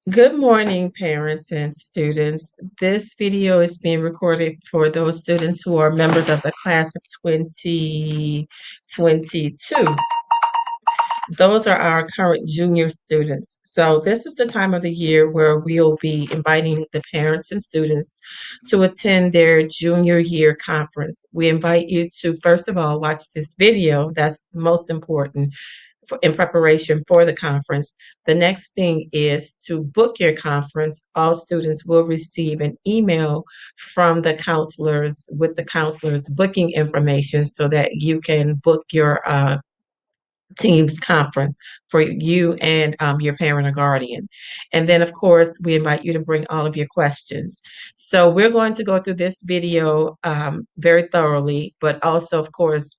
Good morning, parents and students. This video is being recorded for those students who are members of the class of 2022. Those are our current junior students. So this is the time of the year where we'll be inviting the parents and students to attend their junior year conference. We invite you to, first of all, watch this video. That's most important in preparation for the conference. The next thing is to book your conference. All students will receive an email from the counselors with the counselors' booking information so that you can book your team's conference for you and your parent or guardian. And then, of course, we invite you to bring all of your questions. So we're going to go through this video very thoroughly, but also, of course,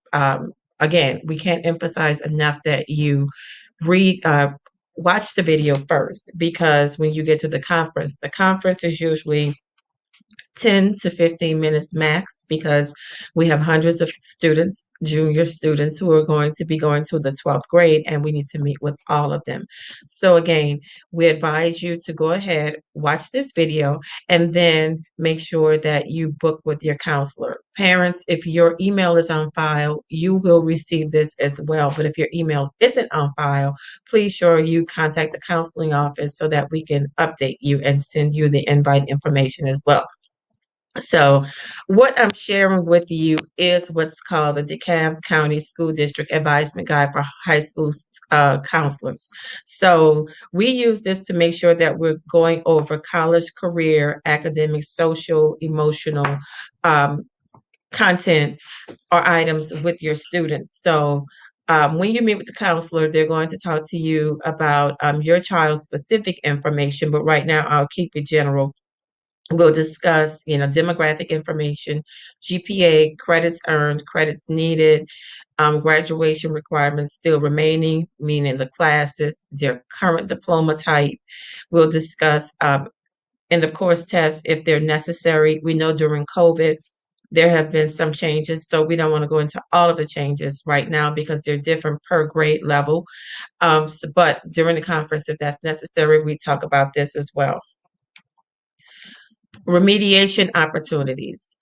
again, we can't emphasize enough that you read. Watch the video first because when you get to the conference is usually 10 to 15 minutes max because we have hundreds of students, junior students, who are going to be going to the 12th grade, and we need to meet with all of them. So, again, we advise you to go ahead, watch this video, and then make sure that you book with your counselor. Parents, if your email is on file, you will receive this as well. But if your email isn't on file, please sure you contact the counseling office so that we can update you and send you the invite information as well. So, what I'm sharing with you is what's called the DeKalb County School District Advisement Guide for High School Counselors. So, we use this to make sure that we're going over college, career, academic, social, emotional um, content or items with your students. So, when you meet with the counselor, they're going to talk to you about your child's specific information, but right now I'll keep it general. We'll discuss, demographic information, GPA, credits earned, credits needed, graduation requirements still remaining, meaning the classes, their current diploma type. We'll discuss end of course tests if they're necessary. We know during COVID, there have been some changes, so we don't want to go into all of the changes right now because they're different per grade level. But during the conference, if that's necessary, we talk about this as well. Remediation opportunities.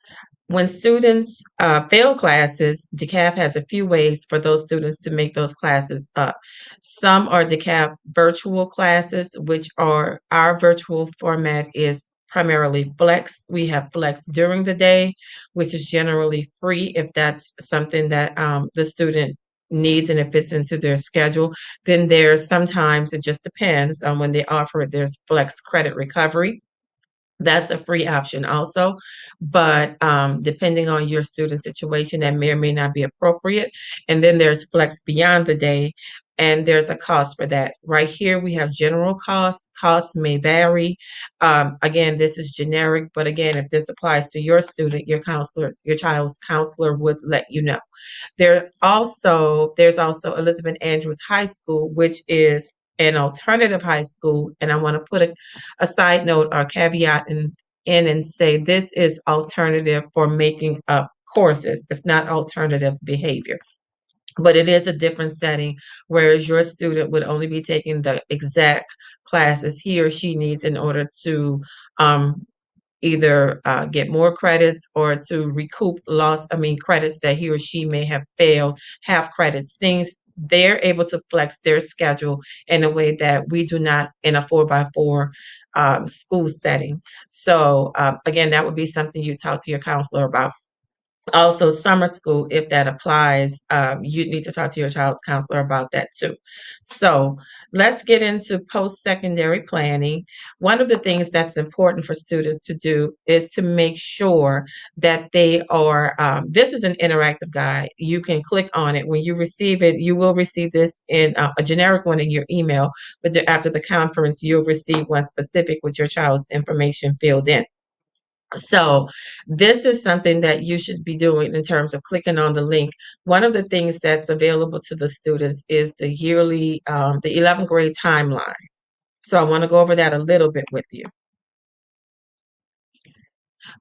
When students fail classes, DeKalb has a few ways for those students to make those classes up. Some are DeKalb virtual classes, which are our virtual format is primarily flex. We have flex during the day, which is generally free if that's something that the student needs and it fits into their schedule. Then there's sometimes, it just depends on when they offer it, there's flex credit recovery. That's a free option also, but depending on your student situation, that may or may not be appropriate. And then there's flex beyond the day, and there's a cost for that. Right here, we have general costs. Costs may vary. Again, this is generic, but again, if this applies to your student, your counselors, your child's counselor would let you know. There's also Elizabeth Andrews High School, which is an alternative high school, and I want to put a side note or caveat in and say this is alternative for making up courses. It's not alternative behavior, but it is a different setting, whereas your student would only be taking the exact classes he or she needs in order to um, either get more credits or to recoup credits that he or she may have failed, half credits, things they're able to flex their schedule in a way that we do not in a 4x4 school setting. So, again, that would be something you talk to your counselor about. Also, summer school, if that applies, you need to talk to your child's counselor about that too. So, let's get into post secondary planning. One of the things that's important for students to do is to make sure that they are, this is an interactive guide. You can click on it. When you receive it, you will receive this in a generic one in your email, but after the conference, you'll receive one specific with your child's information filled in. So, this is something that you should be doing in terms of clicking on the link. One of the things that's available to the students is the 11th grade timeline. So, I want to go over that a little bit with you.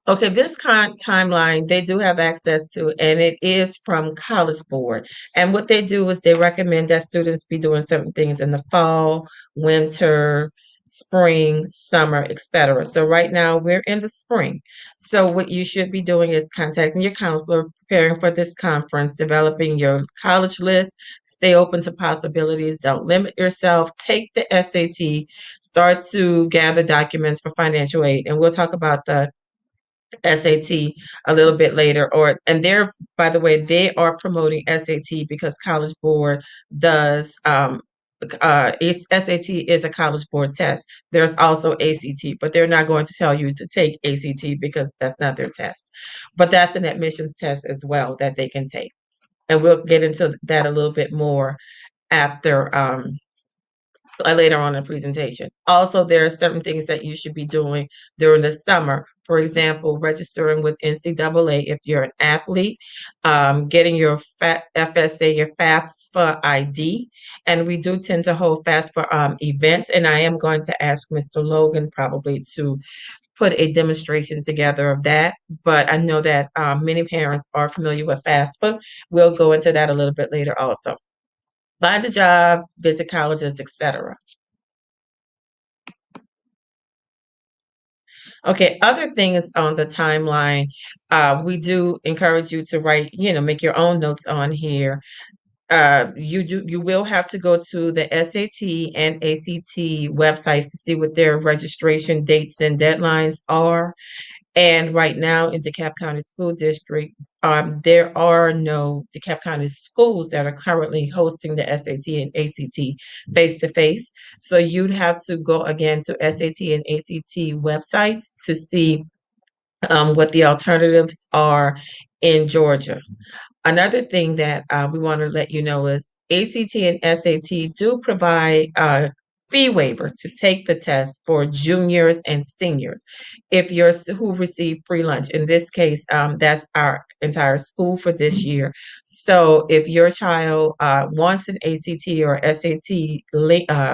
Okay, this timeline they do have access to, and it is from College Board. And what they do is they recommend that students be doing certain things in the fall, winter, spring, summer, etc. So right now we're in the spring. So what you should be doing is contacting your counselor, preparing for this conference, developing your college list, stay open to possibilities, don't limit yourself, take the SAT, start to gather documents for financial aid. And we'll talk about the SAT a little bit later. And they're, by the way, they are promoting SAT because College Board does SAT is a College Board test. There's also ACT, but they're not going to tell you to take ACT because that's not their test. But that's an admissions test as well that they can take. And we'll get into that a little bit more after later on in the presentation. Also, there are certain things that you should be doing during the summer. For example, registering with NCAA if you're an athlete, getting your FSA, your FAFSA ID, and we do tend to hold FAFSA events. And I am going to ask Mr. Logan probably to put a demonstration together of that. But I know that many parents are familiar with FAFSA. We'll go into that a little bit later also. Find a job, visit colleges, etc. Okay, other things on the timeline, we do encourage you to write, make your own notes on here. You will have to go to the SAT and ACT websites to see what their registration dates and deadlines are. And right now in DeKalb County School District, there are no DeKalb County schools that are currently hosting the SAT and ACT face to face. So you'd have to go again to SAT and ACT websites to see what the alternatives are in Georgia. Another thing that we want to let you know is ACT and SAT do provide fee waivers to take the test for juniors and seniors if you're who receive free lunch. In this case, that's our entire school for this year. So if your child wants an ACT or SAT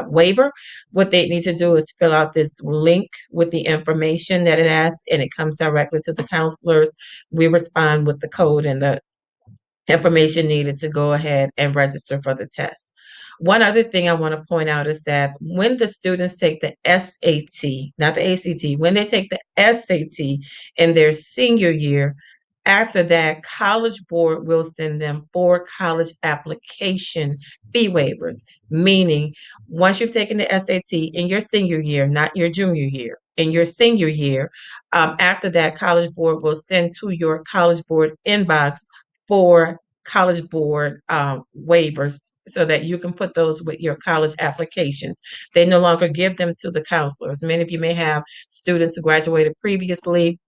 waiver, what they need to do is fill out this link with the information that it asks, and it comes directly to the counselors. We respond with the code and the information needed to go ahead and register for the test. One other thing I want to point out is that when the students take the SAT, not the ACT, when they take the SAT in their senior year, after that, College Board will send them 4 college application fee waivers, meaning once you've taken the SAT in your senior year, not your junior year, in your senior year, after that, College Board will send to your College Board inbox for College Board waivers so that you can put those with your college applications. They no longer give them to the counselors. Many of you may have students who graduated previously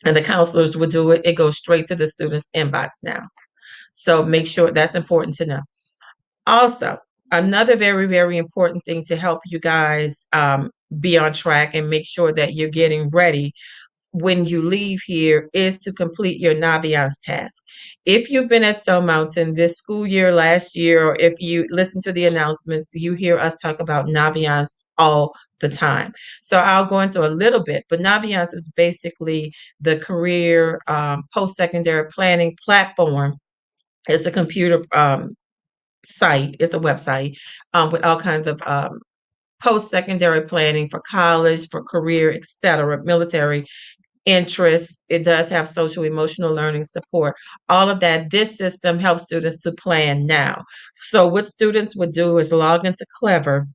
and the counselors would do it. It goes straight to the student's inbox now. So make sure that's important to know. Also, another very, very important thing to help you guys be on track and make sure that you're getting ready when you leave here is to complete your Naviance task. If you've been at Stone Mountain this school year, last year, or if you listen to the announcements, you hear us talk about Naviance all the time. So I'll go into a little bit, but Naviance is basically the career post-secondary planning platform. It's a computer site, it's a website with all kinds of post-secondary planning for college, for career, etc., military interests. It does have social emotional learning support. All of that. This system helps students to plan now. So what students would do is log into Clever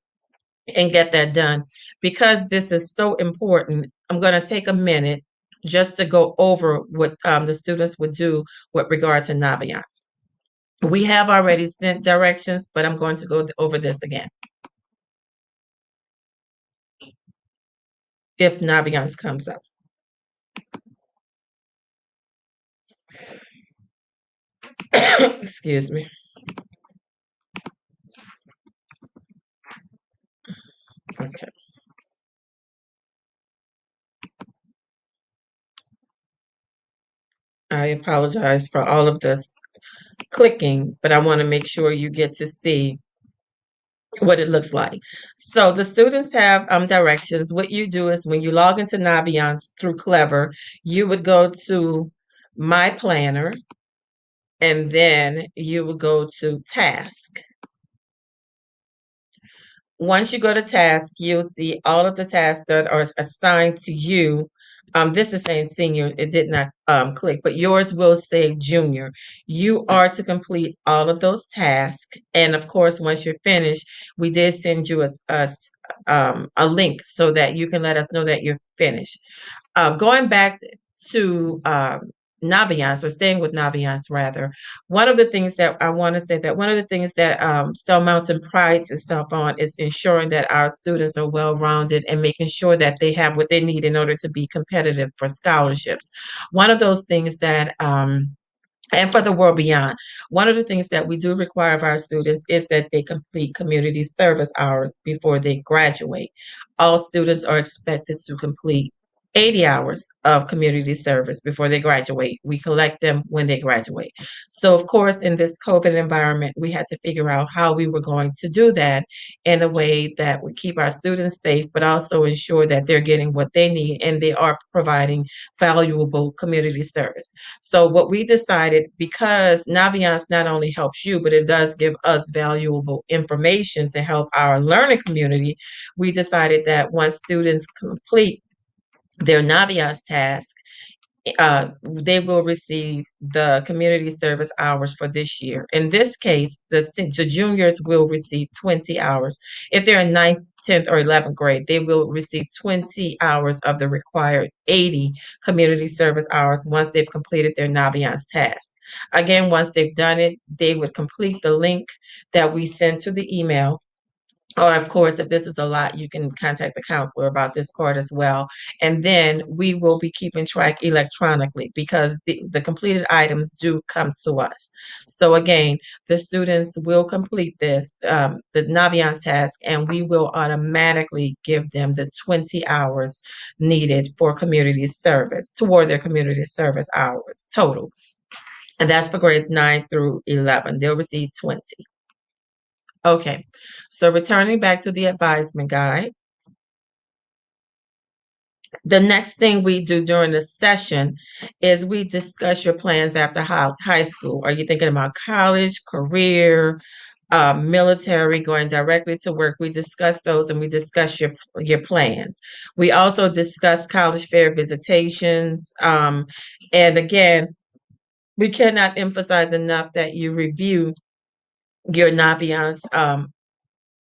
and get that done. Because this is so important, I'm going to take a minute just to go over what the students would do with regard to Naviance. We have already sent directions, but I'm going to go over this again. If Naviance comes up. Excuse me. Okay. I apologize for all of this clicking, but I want to make sure you get to see what it looks like. So the students have directions. What you do is when you log into Naviance through Clever, you would go to My Planner, and then you would go to Task. Once you go to task, you'll see all of the tasks that are assigned to you. This is saying senior, it did not click, but yours will say junior. You are to complete all of those tasks. And of course, once you're finished, we did send you a link so that you can let us know that you're finished. Going back to Naviance, or staying with Naviance rather, one of the things that I want to say that one of the things that Stone Mountain prides itself on is ensuring that our students are well rounded and making sure that they have what they need in order to be competitive for scholarships. One of those things that and for the world beyond. One of the things that we do require of our students is that they complete community service hours before they graduate. All students are expected to complete 80 hours of community service before they graduate. We collect them when they graduate. So, of course, in this COVID environment, we had to figure out how we were going to do that in a way that would keep our students safe, but also ensure that they're getting what they need and they are providing valuable community service. So what we decided, because Naviance not only helps you, but it does give us valuable information to help our learning community, we decided that once students complete their Naviance task, they will receive the community service hours for this year. In this case, the juniors will receive 20 hours. If they're in ninth, 10th, or 11th grade, they will receive 20 hours of the required 80 community service hours once they've completed their Naviance task. Again, once they've done it, they would complete the link that we send to the email, or, of course, if this is a lot, you can contact the counselor about this part as well. And then we will be keeping track electronically because the completed items do come to us. So, again, the students will complete the Naviance task, and we will automatically give them the 20 hours needed for community service, toward their community service hours total. And that's for grades 9 through 11. They'll receive 20. Okay, so returning back to the advisement guide, the next thing we do during the session is we discuss your plans after high school. Are you thinking about college, career, military, going directly to work? We discuss those and we discuss your plans. We also discuss college fair visitations. And again, we cannot emphasize enough that you review your Naviance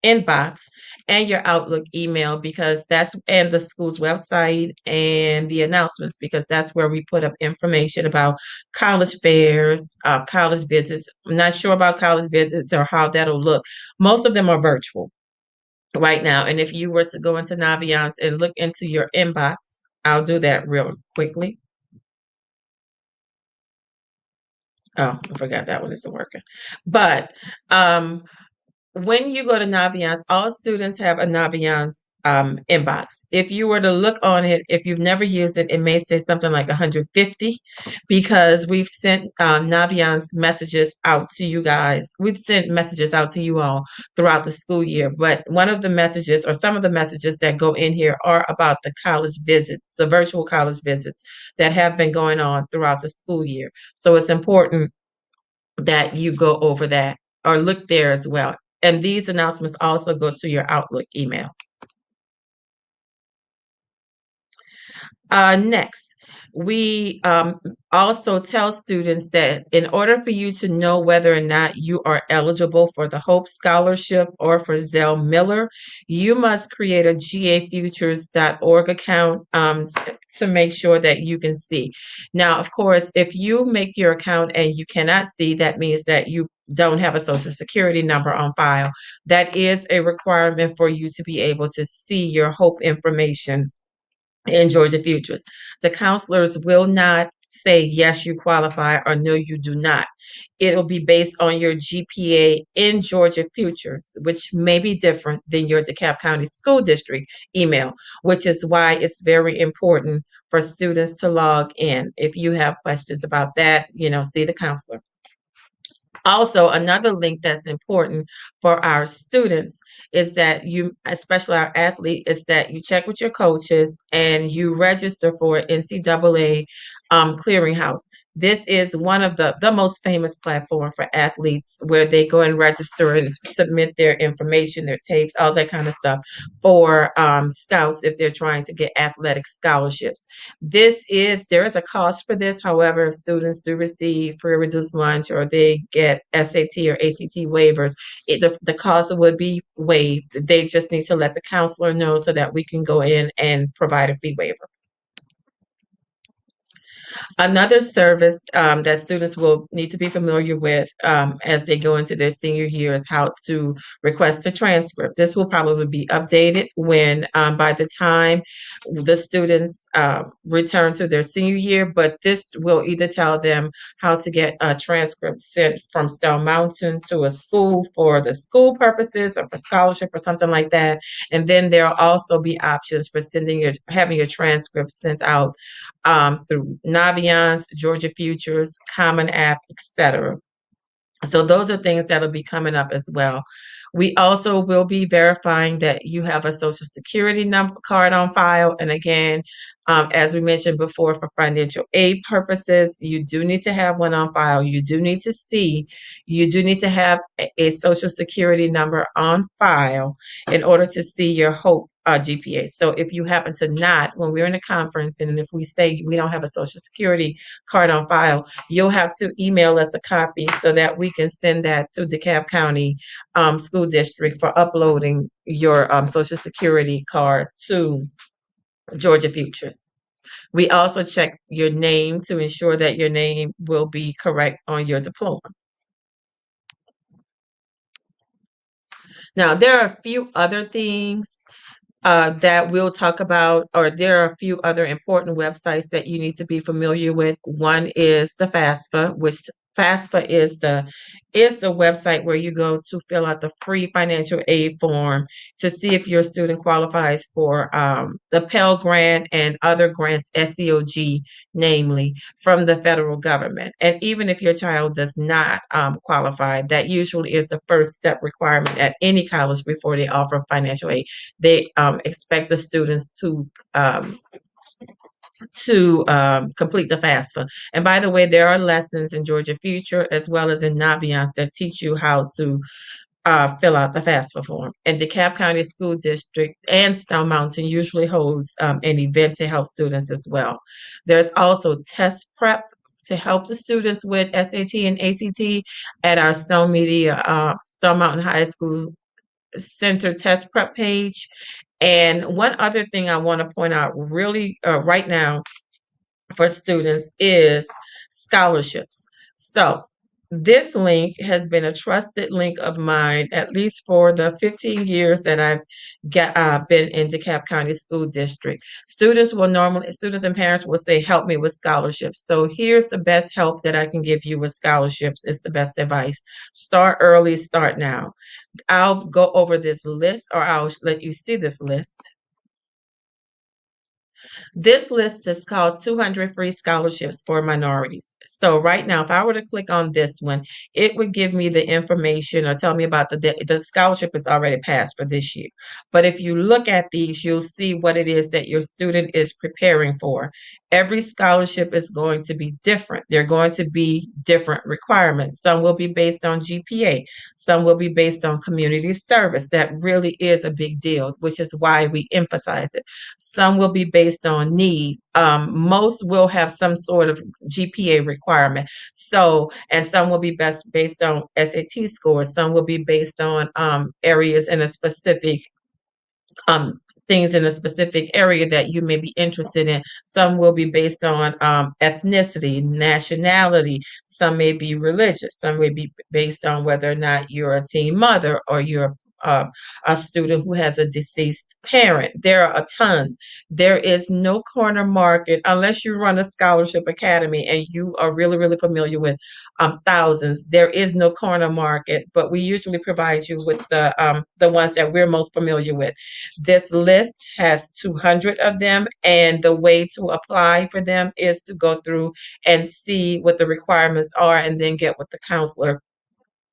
inbox and your Outlook email, because that's, and the school's website and the announcements, because that's where we put up information about college fairs, college visits. I'm not sure about college visits or how that'll look. Most of them are virtual right now. And if you were to go into Naviance and look into your inbox, I'll do that real quickly. Oh, I forgot that one isn't working. But when you go to Naviance, all students have a Naviance inbox. If you were to look on it, if you've never used it, it may say something like 150, because we've sent Naviance messages out to you guys. We've sent messages out to you all throughout the school year. But one of the messages, or some of the messages that go in here, are about the college visits, the virtual college visits that have been going on throughout the school year. So it's important that you go over that or look there as well. And these announcements also go to your Outlook email. Next, we also tell students that in order for you to know whether or not you are eligible for the Hope Scholarship or for Zell Miller, you must create a gafutures.org account to make sure that you can see. Now, of course, if you make your account and you cannot see, that means that you don't have a social security number on file. That is a requirement for you to be able to see your Hope information in Georgia Futures. The counselors will not say yes, you qualify, or no, you do not. It'll be based on your GPA in Georgia Futures, which may be different than your DeKalb County School District email, which is why it's very important for students to log in. If you have questions about that, see the counselor. Also, another link that's important for our students is that you, especially our athlete, is that you check with your coaches and you register for NCAA Clearinghouse. This is one of the most famous platform for athletes where they go and register and submit their information, their tapes, all that kind of stuff for scouts if they're trying to get athletic scholarships. There is a cost for this. However, students do receive free reduced lunch or they get SAT or ACT waivers. The cost would be waived. They just need to let the counselor know so that we can go in and provide a fee waiver. Another service that students will need to be familiar with as they go into their senior year is how to request a transcript. This will probably be updated when by the time the students return to their senior year, but this will either tell them how to get a transcript sent from Stone Mountain to a school for the school purposes or for scholarship or something like that. And then there'll also be options for having your transcript sent out through Naviance, Georgia Futures, Common App, etc. So those are things that'll be coming up as well. We also will be verifying that you have a social security number card on file. And again, as we mentioned before, for financial aid purposes, you do need to have one on file. You do need to have a social security number on file in order to see your HOPE GPA. So if you happen to not, when we're in a conference, and if we say we don't have a social security card on file, you'll have to email us a copy so that we can send that to DeKalb County School District for uploading your Social Security card to Georgia Futures. We also check your name to ensure that your name will be correct on your diploma. Now, there are a few other things that we'll talk about, or there are a few other important websites that you need to be familiar with. One is the FAFSA, which FAFSA is the website where you go to fill out the free financial aid form to see if your student qualifies for the Pell Grant and other grants, SEOG, namely from the federal government. And even if your child does not qualify, that usually is the first step requirement at any college before they offer financial aid. They expect the students to complete the FAFSA. And by the way, there are lessons in Georgia Future as well as in Naviance that teach you how to fill out the FAFSA form. And the DeKalb County School District and Stone Mountain usually holds an event to help students as well. There's also test prep to help the students with SAT and ACT at our Stone Mountain High School Center test prep page. And one other thing I want to point out really right now for students is scholarships. So this link has been a trusted link of mine, at least for the 15 years that been in DeKalb County School District. Students and parents will say, help me with scholarships. So here's the best help that I can give you with scholarships. It's the best advice. Start early, start now. I'll go over this list, or I'll let you see this list. This list is called 200 Free Scholarships for Minorities. So right now, if I were to click on this one, it would give me the information or tell me about the scholarship is already passed for this year. But if you look at these, you'll see what it is that your student is preparing for. Every scholarship is going to be different. They're going to be different requirements. Some will be based on GPA. Some will be based on community service. That really is a big deal, which is why we emphasize it. Some will be based on need. Most will have some sort of GPA requirement. So, and some will be based on SAT scores. Some will be based on areas in a specific um, things in a specific area that you may be interested in. Some will be based on ethnicity, nationality. Some may be religious. Some may be based on whether or not you're a teen mother or you're uh, a student who has a deceased parent. There are tons. There is no corner market unless you run a scholarship academy and you are really, really familiar with thousands. There is no corner market, but we usually provide you with the ones that we're most familiar with. This list has 200 of them, and the way to apply for them is to go through and see what the requirements are and then get with the counselor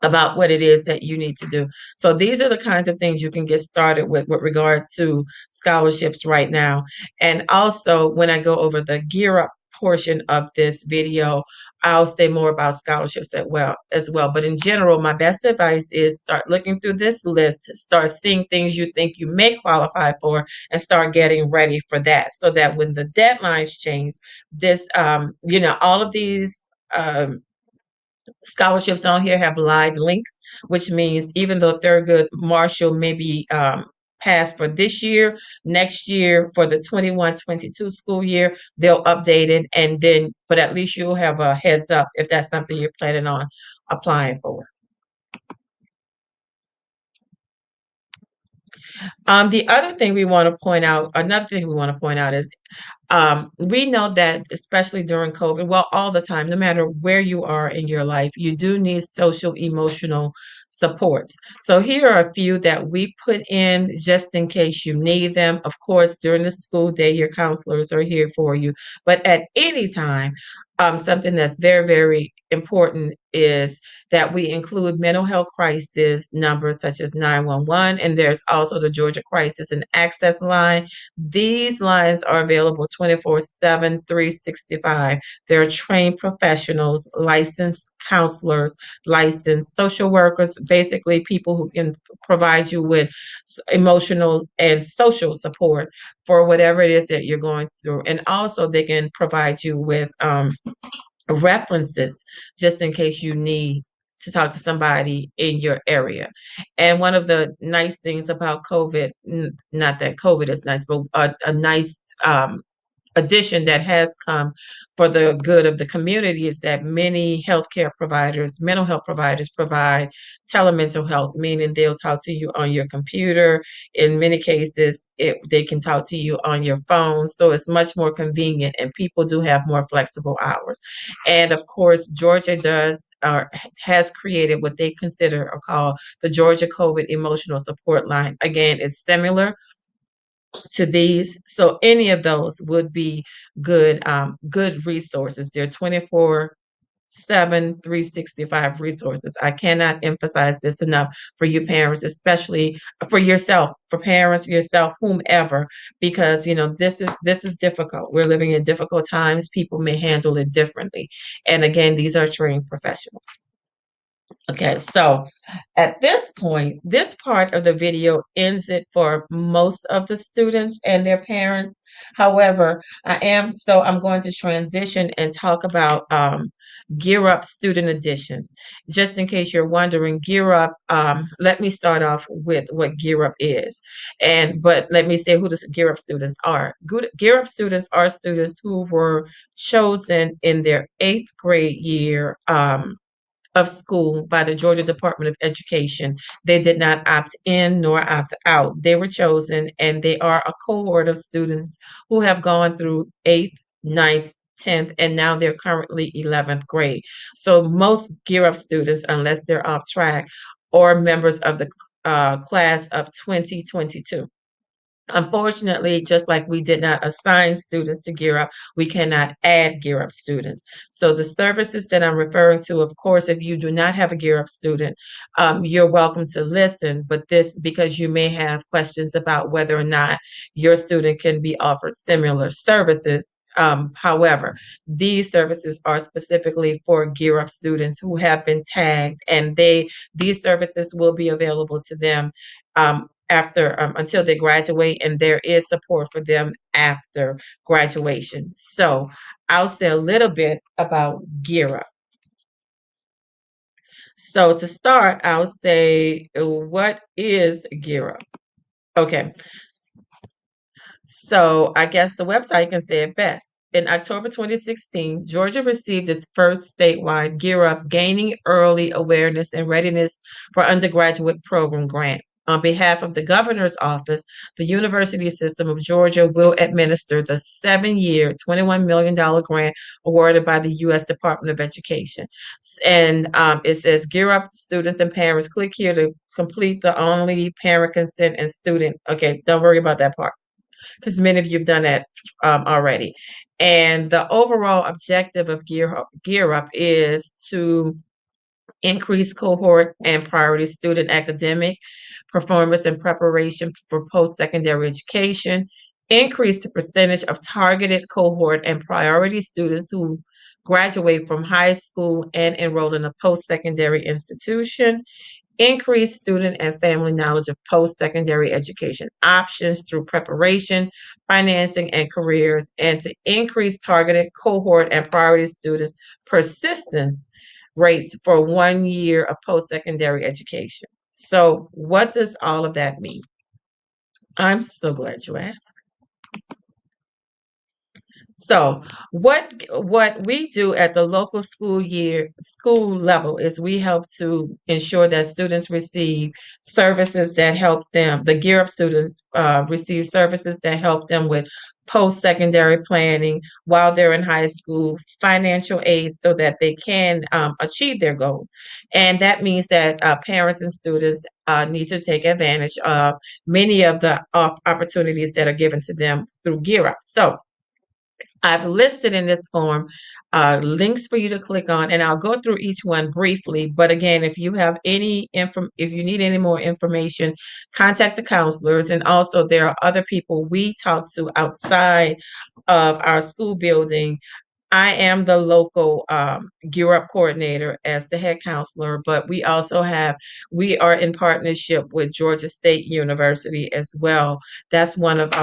about what it is that you need to do. So these are the kinds of things you can get started with regard to scholarships right now. And also, when I go over the Gear Up portion of this video, I'll say more about scholarships as well. But in general, my best advice is start looking through this list, start seeing things you think you may qualify for, and start getting ready for that, so that when the deadlines change, all of these scholarships on here have live links, which means even though Thurgood Marshall may be passed for this year, next year for the 21-22 school year, they'll update it, and then, but at least you'll have a heads up if that's something you're planning on applying for. The other thing we want to point out, another thing we want to point out is we know that, especially during COVID, well, all the time, no matter where you are in your life, you do need social emotional supports. So here are a few that we put in just in case you need them. Of course, during the school day, your counselors are here for you, but at any time, something that's very, very important is that we include mental health crisis numbers such as 911, and there's also the Georgia Crisis and Access Line. These lines are available 24/7, 365. They're trained professionals, licensed counselors, licensed social workers, basically people who can provide you with emotional and social support for whatever it is that you're going through. And also, they can provide you with references just in case you need to talk to somebody in your area. And one of the nice things about COVID, not that COVID is nice, but a nice addition that has come for the good of the community is that many healthcare providers, mental health providers, provide telemental health, meaning they'll talk to you on your computer. In many cases, they can talk to you on your phone. So it's much more convenient, and people do have more flexible hours. And of course, Georgia does or has created what they consider or call the Georgia COVID Emotional Support Line. Again, it's similar to these. So any of those would be good resources. They're 24/7, 365 resources. I cannot emphasize this enough for you parents, especially for yourself, for parents, yourself, whomever, because this is difficult. We're living in difficult times. People may handle it differently. And again, these are trained professionals. Okay, so at this point, this part of the video ends it for most of the students and their parents. However, I'm going to transition and talk about Gear Up student editions. Just in case you're wondering, Gear Up, let me start off with what Gear Up is. But let me say who the Gear Up students are. Gear Up students are students who were chosen in their 8th grade year. Of school by the Georgia Department of Education. They did not opt in nor opt out. They were chosen, and they are a cohort of students who have gone through 8th, ninth, 10th, and now they're currently 11th grade. So most Gear Up students, unless they're off track, are members of the class of 2022. Unfortunately, just like we did not assign students to Gear Up, we cannot add Gear Up students. So the services that I'm referring to, of course, if you do not have a Gear Up student, you're welcome to listen, but this because you may have questions about whether or not your student can be offered similar services. However, these services are specifically for Gear Up students who have been tagged, and these services will be available to them after until they graduate, and there is support for them after graduation. So I'll say a little bit about Gear Up. So to start, I'll say what is Gear Up? Okay, so I guess the website can say it best. In October 2016, Georgia received its first statewide Gear Up Gaining Early Awareness and Readiness for Undergraduate Program grant. On behalf of the governor's office, the University System of Georgia will administer the 7-year, $21 million grant awarded by the U.S. Department of Education. And it says, Gear Up students and parents, click here to complete the only parent consent and student. Okay, don't worry about that part because many of you have done that already. And the overall objective of Gear Up is to increase cohort and priority student academic performance and preparation for post-secondary education, increase the percentage of targeted cohort and priority students who graduate from high school and enroll in a post-secondary institution, increase student and family knowledge of post-secondary education options through preparation, financing, and careers, and to increase targeted cohort and priority students persistence rates for 1 year of post-secondary education. So what does all of that mean? I'm so glad you asked. So what we do at the local school level is we help to ensure that students receive services that help them. The Gear Up students receive services that help them with post-secondary planning while they're in high school, financial aid so that they can achieve their goals, and that means that parents and students need to take advantage of many of the opportunities that are given to them through Gear Up. So I've listed in this form links for you to click on, and I'll go through each one briefly. But again, if you have if you need any more information, contact the counselors. And also, there are other people we talk to outside of our school building. I am the local Gear Up coordinator as the head counselor, but we are in partnership with Georgia State University as well. That's one of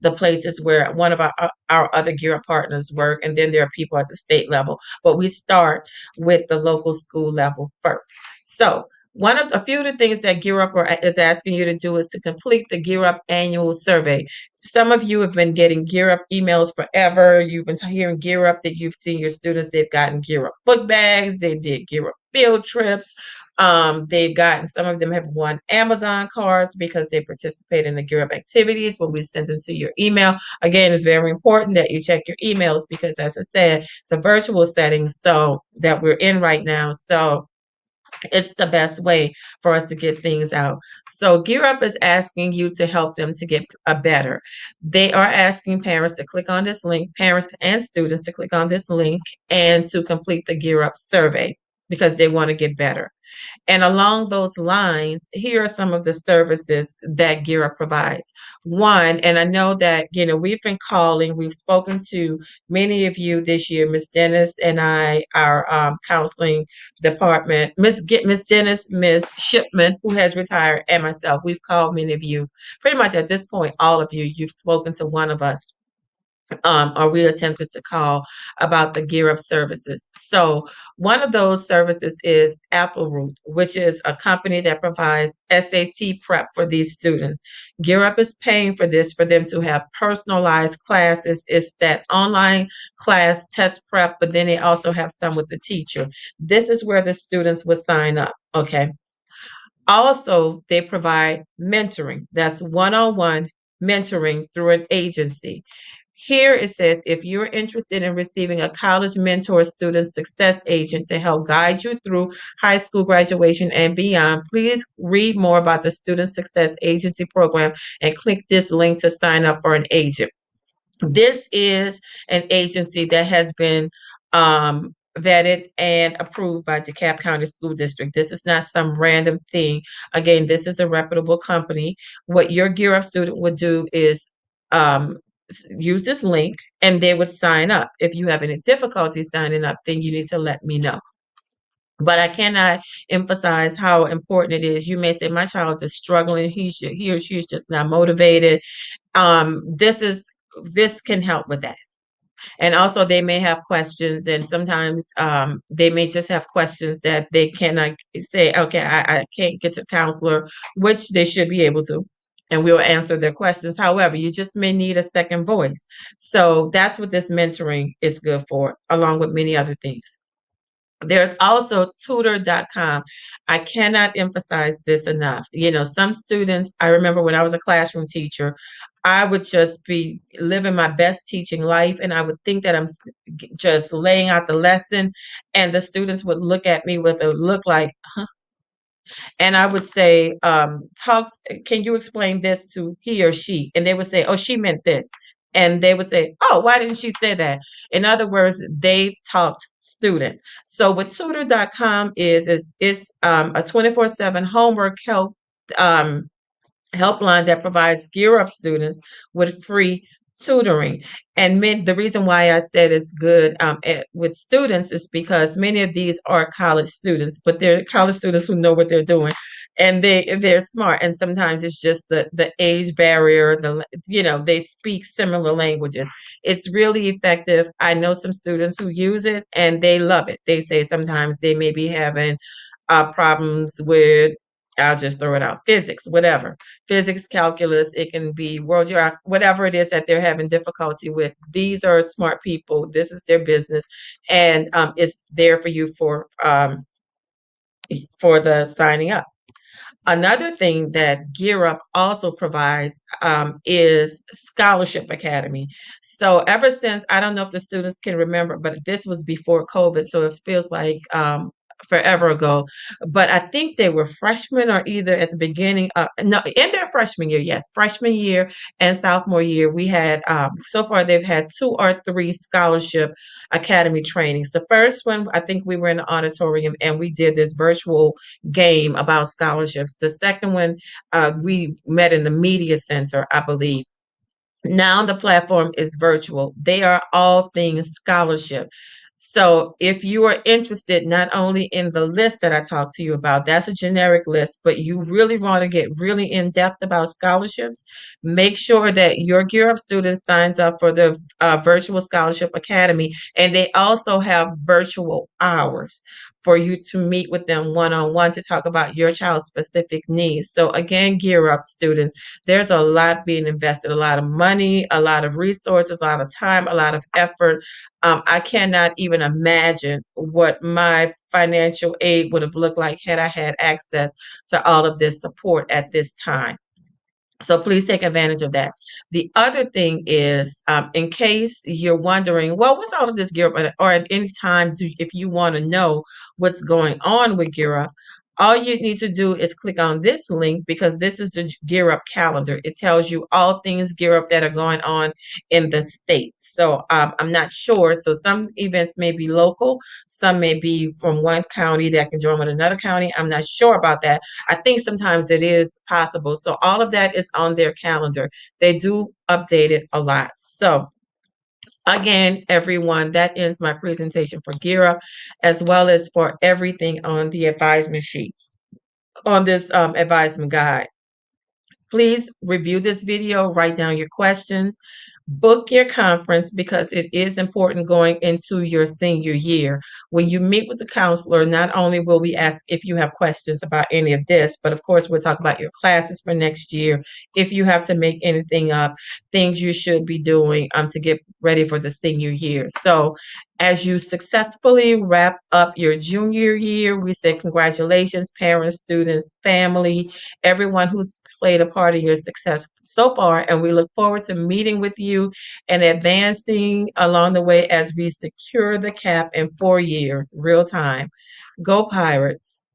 the places where one of our other Gear Up partners work, and then there are people at the state level. But we start with the local school level first. So a few of the things that Gear Up is asking you to do is to complete the Gear Up annual survey. Some of you have been getting Gear Up emails forever. You've been hearing Gear Up that you've seen your students, they've gotten Gear Up book bags, they did Gear Up field trips. Some of them have won Amazon cards because they participate in the Gear Up activities when we send them to your email. Again, it's very important that you check your emails because, as I said, it's a virtual setting so that we're in right now. So it's the best way for us to get things out. So Gear Up is asking you to help them to get a better. They are asking parents to click on this link, parents and students to click on this link and to complete the Gear Up survey because they want to get better. And along those lines, here are some of the services that Gear Up provides. One, and I know that, we've been calling, we've spoken to many of you this year, Miss Dennis and I, our counseling department, Miss Dennis, Miss Shipman, who has retired, and myself. We've called many of you. Pretty much at this point, all of you, you've spoken to one of us or we attempted to call about the Gear Up services. So one of those services is Appleroot, which is a company that provides SAT prep for these students. Gear Up is paying for this for them to have personalized classes. It's that online class test prep, but then they also have some with the teacher. This is where the students would sign up. Okay. Also, they provide mentoring. That's one-on-one mentoring through an agency. Here it says, if you're interested in receiving a college mentor student success agent to help guide you through high school graduation and beyond, please read more about the Student Success Agency program and click this link to sign up for an agent. This is an agency that has been vetted and approved by DeKalb County School District. This is not some random thing. Again, this is a reputable company. What your Gear Up student would do is um, use this link and they would sign up. If you have any difficulty signing up, then you need to let me know. But I cannot emphasize how important it is. You may say, my child is struggling. He or she is just not motivated. This can help with that. And also they may have questions, and sometimes they may just have questions that they cannot say, okay, I can't get to the counselor, which they should be able to, and we'll answer their questions. However, you just may need a second voice. So that's what this mentoring is good for, along with many other things. There's also tutor.com. I cannot emphasize this enough. Some students, I remember when I was a classroom teacher, I would just be living my best teaching life, and I would think that I'm just laying out the lesson, and the students would look at me with a look like, and I would say, can you explain this to he or she? And they would say, oh, she meant this. And they would say, oh, why didn't she say that? In other words, they talked student. So what tutor.com is it's a 24/7 homework help um, helpline that provides Gear Up students with free tutoring. And the reason why I said it's good with students is because many of these are college students, but they're college students who know what they're doing, and they're smart. And sometimes it's just the age barrier. They speak similar languages. It's really effective. I know some students who use it and they love it. They say sometimes they may be having problems with, I'll just throw it out, physics, whatever, physics, calculus, it can be world geography, whatever it is that they're having difficulty with. These are smart people. This is their business, and it's there for you for the signing up. Another thing that Gear Up also provides is Scholarship Academy. So ever since, I don't know if the students can remember, but this was before COVID, so it feels like forever ago. But I think they were freshmen or either at the beginning of, no, in their freshman year, yes, freshman year and sophomore year, we had, so far they've had 2 or 3 Scholarship Academy trainings. The first one, I think we were in the auditorium and we did this virtual game about scholarships. The second one, we met in the media center, I believe. Now the platform is virtual. They are all things scholarship. So if you are interested not only in the list that I talked to you about, that's a generic list, but you really want to get really in depth about scholarships, make sure that your Gear Up student signs up for the Virtual Scholarship Academy. And they also have virtual hours for you to meet with them one on one to talk about your child's specific needs. So again, Gear Up students, there's a lot being invested, a lot of money, a lot of resources, a lot of time, a lot of effort. I cannot even imagine what my financial aid would have looked like had I had access to all of this support at this time. So please take advantage of that. The other thing is, in case you're wondering, well, what's all of this Gear Up? Or at any time, if you want to know what's going on with Gear Up, all you need to do is click on this link because this is the Gear Up calendar. It tells you all things Gear Up that are going on in the state. So I'm not sure. So some events may be local, some may be from one county that can join with another county. I'm not sure about that. I think sometimes it is possible. So all of that is on their calendar. They do update it a lot. So again, everyone, that ends my presentation for Gear Up, as well as for everything on the advisement sheet, on this advisement guide. Please review this video, write down your questions, book your conference because it is important going into your senior year. When you meet with the counselor, not only will we ask if you have questions about any of this, but of course, we'll talk about your classes for next year. If you have to make anything up, things you should be doing to get ready for the senior year. So, as you successfully wrap up your junior year, we say congratulations, parents, students, family, everyone who's played a part in your success so far. And we look forward to meeting with you and advancing along the way as we secure the cap in 4 years, real time. Go Pirates.